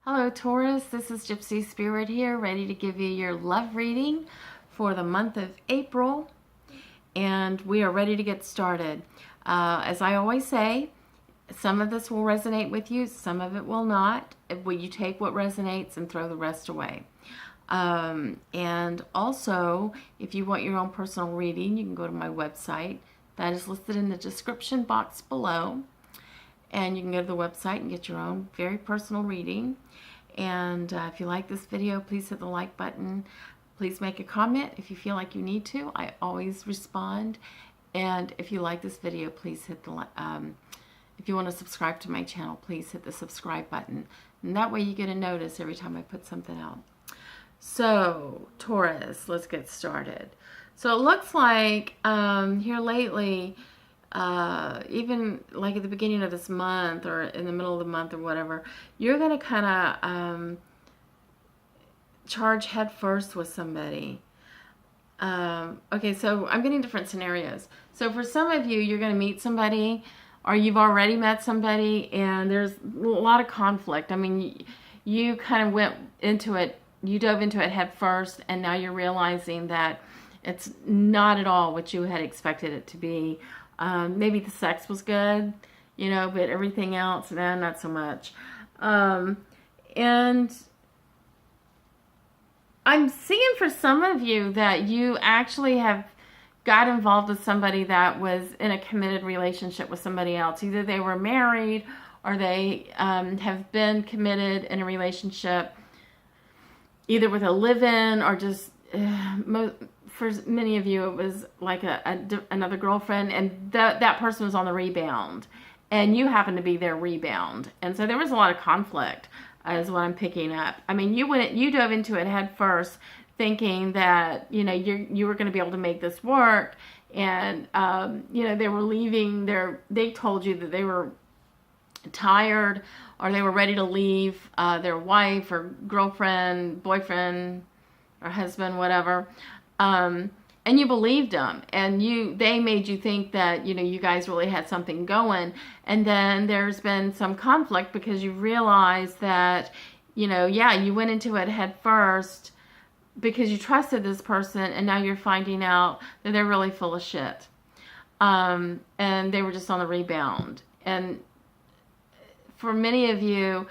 Hello Taurus, this is Gypsy Spirit here, ready to give you your love reading for the month of April, and we are ready to get started. As I always say, some of this will resonate with you, some of it will not. Will you take what resonates and throw the rest away? And also, if you want your own personal reading, you can go to my website. That is listed in the description box below. And you can go to the website and get your own very personal reading. And if you like this video, please hit the like button. Please make a comment if you feel like you need to. I always respond. And if you like this video, please hit the if you want to subscribe to my channel, please hit the subscribe button. And that way you get a notice every time I put something out. So, Taurus, let's get started. So it looks like here lately, even like at the beginning of this month or in the middle of the month or whatever, you're going to kind of charge head first with somebody. Okay, so I'm getting different scenarios. So for some of you, you're going to meet somebody or you've already met somebody and there's a lot of conflict. I mean, you kind of went into it, you dove into it head first, and now you're realizing that it's not at all what you had expected it to be. Maybe the sex was good, you know, but everything else, not so much. And I'm seeing for some of you that you actually have got involved with somebody that was in a committed relationship with somebody else. Either they were married or they have been committed in a relationship, either with a live-in or just for many of you, it was like another girlfriend, and that person was on the rebound, and you happened to be their rebound, and so there was a lot of conflict, is what I'm picking up. I mean, you dove into it head first, thinking that you were going to be able to make this work, and they were leaving. They told you that they were tired or they were ready to leave their wife or girlfriend, boyfriend, or husband, whatever. And you believed them, and they made you think that, you guys really had something going. And then there's been some conflict because you realized that, you went into it head first because you trusted this person, and now you're finding out that they're really full of shit. And they were just on the rebound. And for many of you,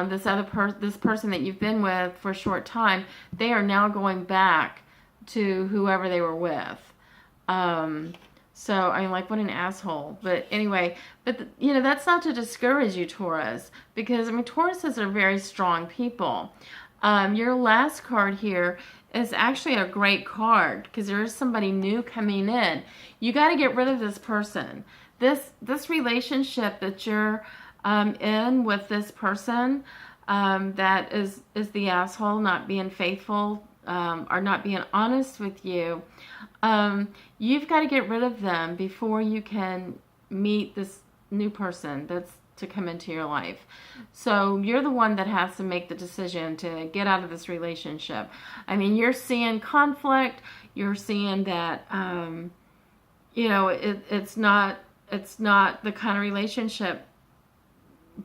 this person that you've been with for a short time, they are now going back to whoever they were with. So I'm like, what an asshole. But anyway, that's not to discourage you, Taurus, because Tauruses are very strong people. Your last card here is actually a great card because there is somebody new coming in. You got to get rid of this person. This relationship that you're in with this person that is the asshole, not being faithful, or not being honest with you, you've got to get rid of them before you can meet this new person that's to come into your life. So you're the one that has to make the decision to get out of this relationship. You're seeing conflict. You're seeing that, it's not the kind of relationship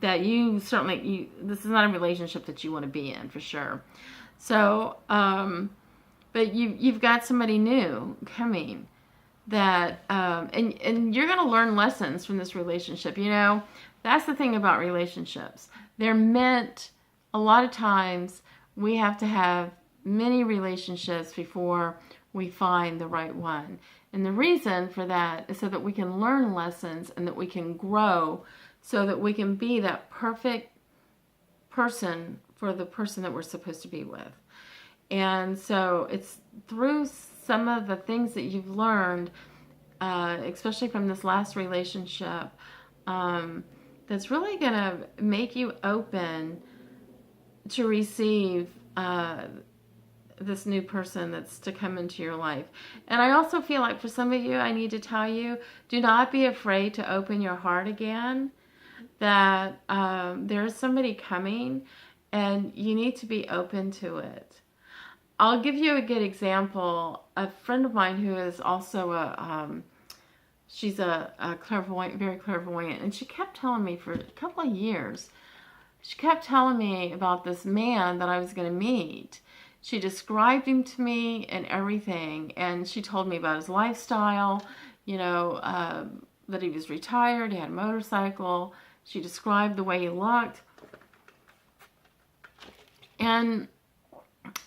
that this is not a relationship that you want to be in, for sure. So, but you've got somebody new coming that, and you're going to learn lessons from this relationship. That's the thing about relationships. They're meant, a lot of times, we have to have many relationships before we find the right one. And the reason for that is so that we can learn lessons and that we can grow, so that we can be that perfect person for the person that we're supposed to be with. And so it's through some of the things that you've learned, especially from this last relationship, that's really going to make you open to receive this new person that's to come into your life. And I also feel like for some of you, I need to tell you, do not be afraid to open your heart again, that there's somebody coming and you need to be open to it. I'll give you a good example. A friend of mine who is also she's a clairvoyant, very clairvoyant, and she kept telling me for a couple of years She kept telling me about this man that I was going to meet. She described him to me and everything, and she told me about his lifestyle, you know, that he was retired, he had a motorcycle. She described the way he looked. And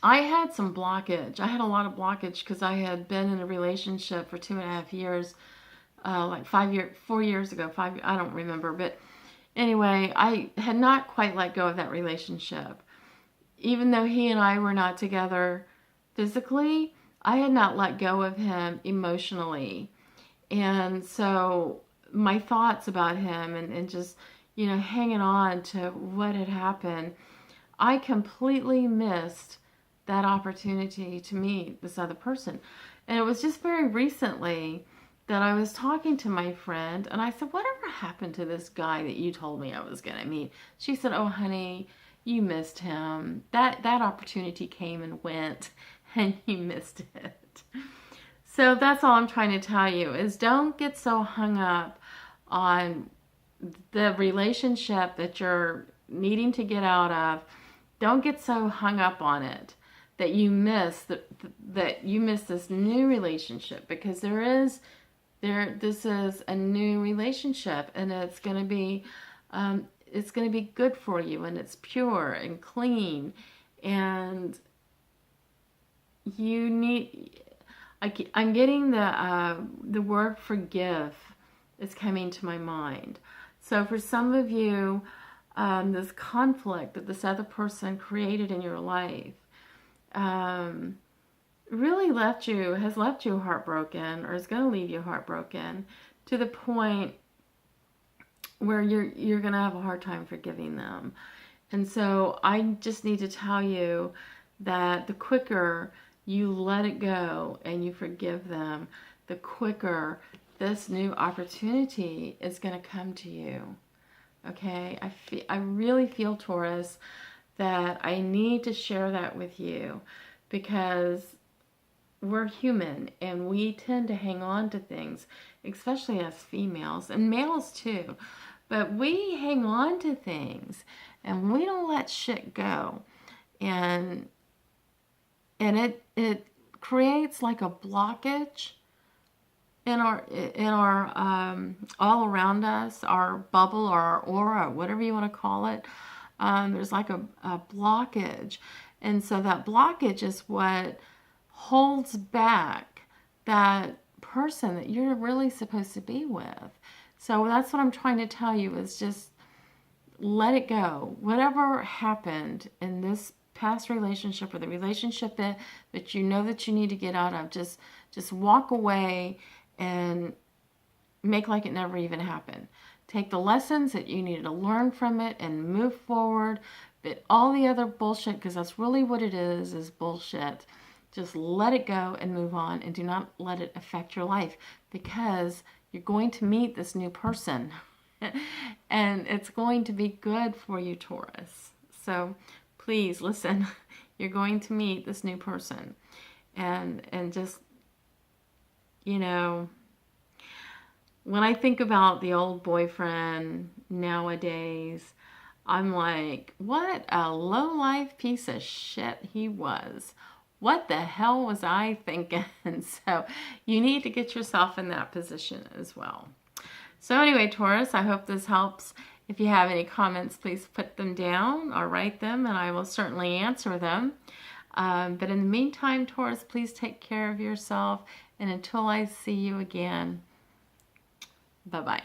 I had some blockage. I had a lot of blockage because I had been in a relationship for 2.5 years, like 4 years ago, I don't remember. But anyway, I had not quite let go of that relationship. Even though he and I were not together physically, I had not let go of him emotionally. And so my thoughts about him and just, you know, hanging on to what had happened, I completely missed that opportunity to meet this other person. And it was just very recently that I was talking to my friend, and I said, whatever happened to this guy that you told me I was going to meet? She said, oh, honey, you missed him. That opportunity came and went, and you missed it. So that's all I'm trying to tell you is don't get so hung up on the relationship that you're needing to get out of. Don't get so hung up on it that you miss this new relationship, because this is a new relationship, and it's going to be good for you, and it's pure and clean, and you need. I'm getting the word forgive is coming to my mind. So for some of you, this conflict that this other person created in your life really has left you heartbroken, or is going to leave you heartbroken, to the point where you're going to have a hard time forgiving them. And so I just need to tell you that the quicker you let it go and you forgive them, the quicker this new opportunity is going to come to you. Okay? I really feel, Taurus, that I need to share that with you, because we're human and we tend to hang on to things, especially as females, and males too. But we hang on to things and we don't let shit go. And it creates like a blockage in our all around us, our bubble or our aura, whatever you want to call it. There's like a blockage. And so that blockage is what holds back that person that you're really supposed to be with. So that's what I'm trying to tell you, is just let it go. Whatever happened in this past relationship, or the relationship that you know that you need to get out of, just walk away and make like it never even happened. Take the lessons that you needed to learn from it and move forward. But all the other bullshit, because that's really what it is bullshit. Just let it go and move on, and do not let it affect your life, because you're going to meet this new person and it's going to be good for you, Taurus. So please listen, you're going to meet this new person, and just, you know, when I think about the old boyfriend nowadays, I'm like, what a low-life piece of shit he was. What the hell was I thinking? So you need to get yourself in that position as well. So anyway, Taurus, I hope this helps. If you have any comments, please put them down or write them, and I will certainly answer them. But in the meantime, Taurus, please take care of yourself. And until I see you again, bye-bye.